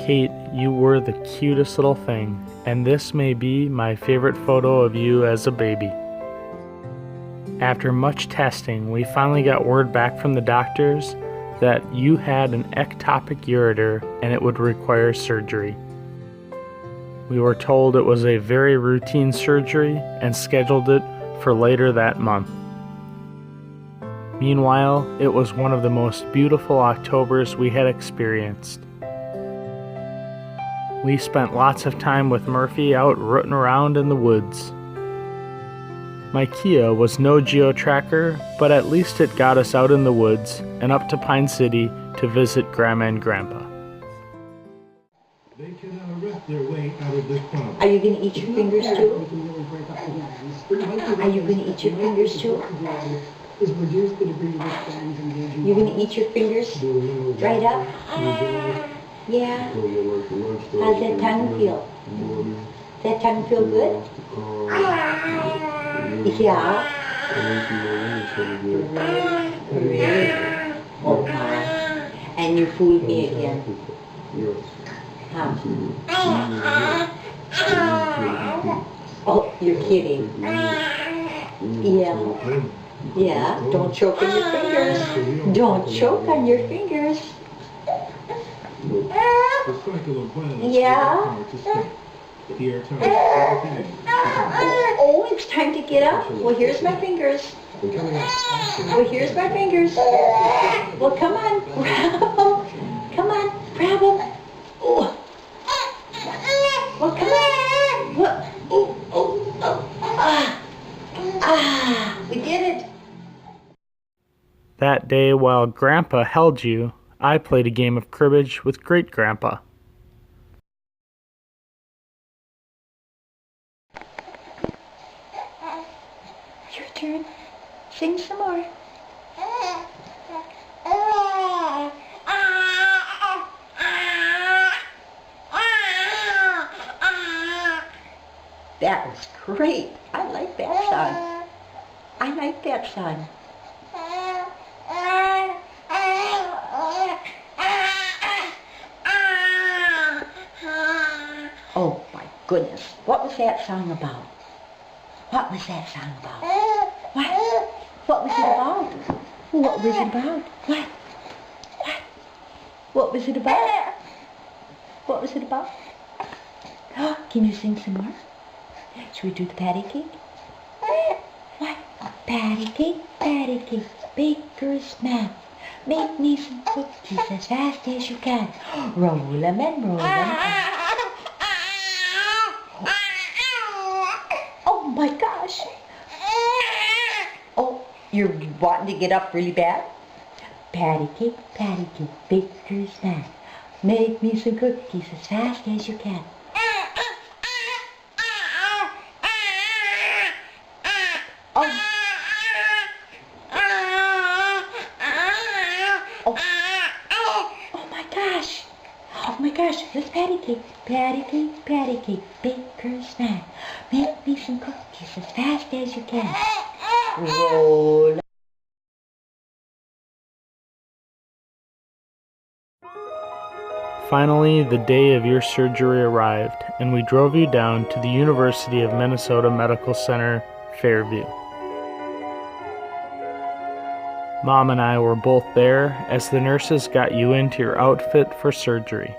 Kate, you were the cutest little thing, and this may be my favorite photo of you as a baby. After much testing, we finally got word back from the doctors that you had an ectopic ureter and it would require surgery. We were told it was a very routine surgery and scheduled it for later that month. Meanwhile, it was one of the most beautiful Octobers we had experienced. We spent lots of time with Murphy out rooting around in the woods. My Kia was no geo-tracker, but at least it got us out in the woods and up to Pine City to visit Grandma and Grandpa. They cannot rest their way out of this problem. Are you going to eat your fingers too? Are you going to eat your fingers too? You're going to eat your fingers right up? Yeah. How's that tongue feel? Does that tongue feel good? Yeah. Oh, and you fooled me again. Huh? Oh, you're kidding. Yeah. Yeah, don't choke on your fingers. Don't choke on your fingers. Yeah. Oh, it's time to get up. Well, here's my fingers. Well, here's my fingers. Well, come on, grab them. Come on, grab them. Oh. Well, come on. Well, we did it. That day, while Grandpa held you, I played a game of cribbage with Great-Grandpa. Your turn. Sing some more. That was great. I like that song. I like that song. Oh my goodness. What was that song about? What was that song about? What? What was it about? What was it about? What? What? What was it about? What was it about? Oh, can you sing some more? Should we do the patty cake? What? Patty cake, baker's man. Make me some cookies as fast as you can. Roll 'em and roll 'em. Oh my gosh. Oh, you're wanting to get up really bad? Patty cake, baker's man. Make me some cookies as fast as you can. Oh my gosh, here's patty cake, baker's man. Make me some cookies as fast as you can. Roll. Finally, the day of your surgery arrived, and we drove you down to the University of Minnesota Medical Center, Fairview. Mom and I were both there as the nurses got you into your outfit for surgery.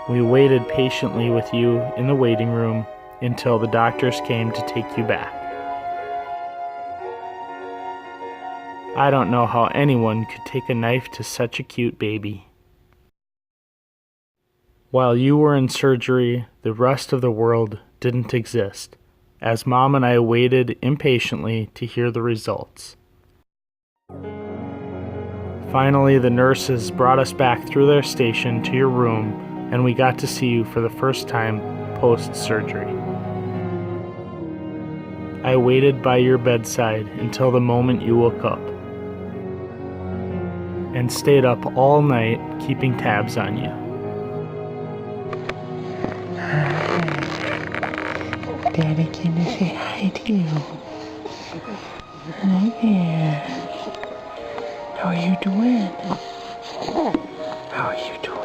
We waited patiently with you in the waiting room until the doctors came to take you back. I don't know how anyone could take a knife to such a cute baby. While you were in surgery, the rest of the world didn't exist, as Mom and I waited impatiently to hear the results. Finally, the nurses brought us back through their station to your room, and we got to see you for the first time post-surgery. I waited by your bedside until the moment you woke up, and stayed up all night keeping tabs on you. Daddy came to say hi to you. Hi there. How are you doing? How are you doing?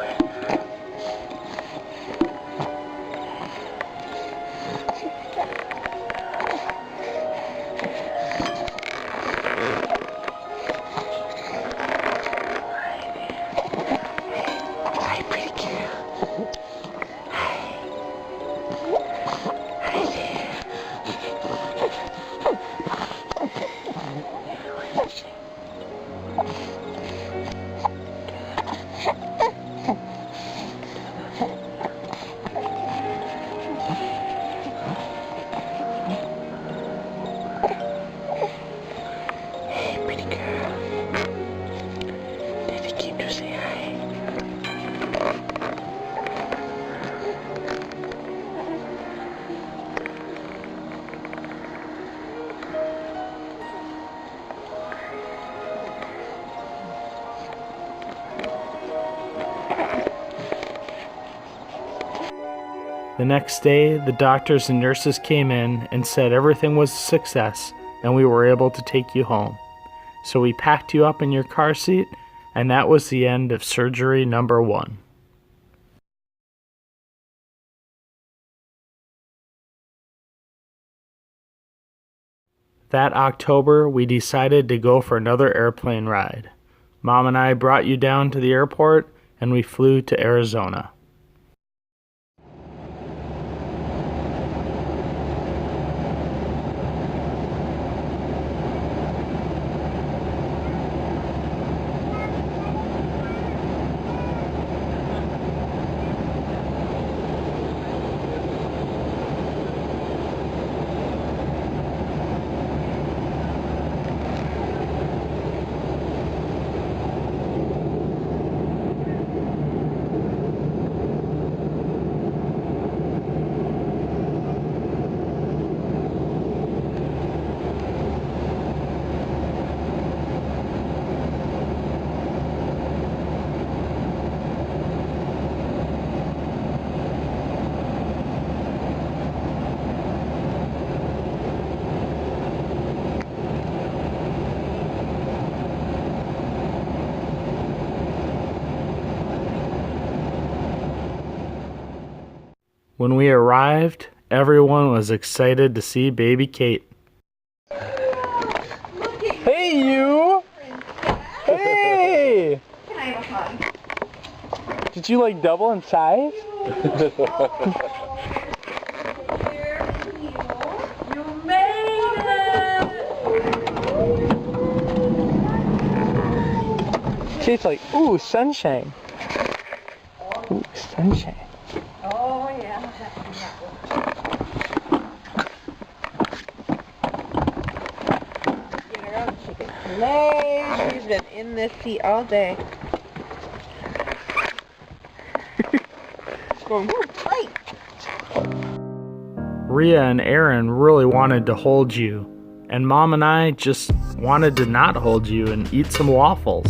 Hi, pretty girl. Hi. Hi there. Hey, pretty girl. Daddy came to say hi. The next day, the doctors and nurses came in and said everything was a success and we were able to take you home. So we packed you up in your car seat, and that was the end of surgery number 1. That October, we decided to go for another airplane ride. Mom and I brought you down to the airport, and we flew to Arizona. When we arrived, everyone was excited to see baby Kate. Hey, you! Hey! Can I have a hug? Did you like double in size? You made it! Kate's like, ooh, sunshine. Ooh, sunshine. Oh, yeah. Get her out. She can play. She's been in this seat all day. Going, woo, play. Rhea and Aaron really wanted to hold you, and Mom and I just wanted to not hold you and eat some waffles.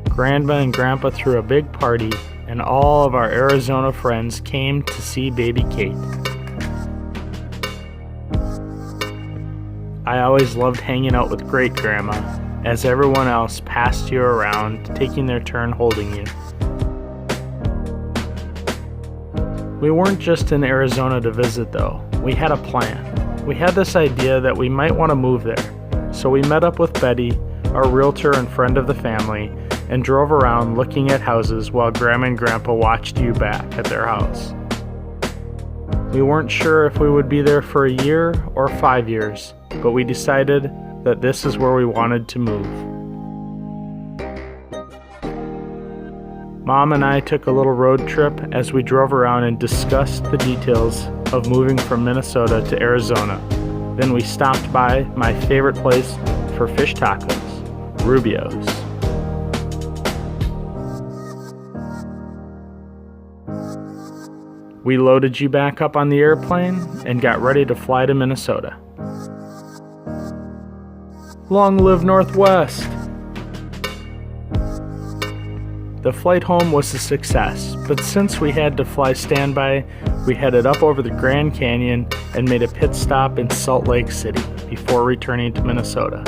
Grandma and Grandpa threw a big party, and all of our Arizona friends came to see baby Kate. I always loved hanging out with Great Grandma, as everyone else passed you around, taking their turn holding you. We weren't just in Arizona to visit though, we had a plan. We had this idea that we might want to move there, so we met up with Betty, our realtor and friend of the family, and drove around looking at houses while Grandma and Grandpa watched you back at their house. We weren't sure if we would be there for a year or 5 years, but we decided that this is where we wanted to move. Mom and I took a little road trip as we drove around and discussed the details of moving from Minnesota to Arizona. Then we stopped by my favorite place for fish tacos, Rubio's. We loaded you back up on the airplane and got ready to fly to Minnesota. Long live Northwest! The flight home was a success, but since we had to fly standby, we headed up over the Grand Canyon and made a pit stop in Salt Lake City before returning to Minnesota.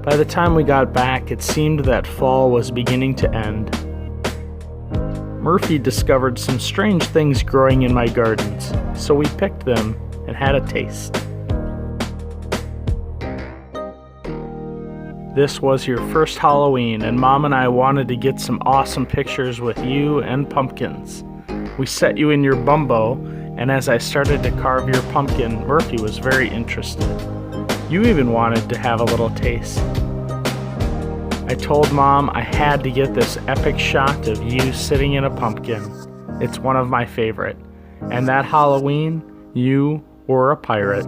By the time we got back, it seemed that fall was beginning to end. Murphy discovered some strange things growing in my gardens, so we picked them and had a taste. This was your first Halloween, and Mom and I wanted to get some awesome pictures with you and pumpkins. We set you in your bumbo, and as I started to carve your pumpkin, Murphy was very interested. You even wanted to have a little taste. I told Mom I had to get this epic shot of you sitting in a pumpkin. It's one of my favorite. And that Halloween, you were a pirate.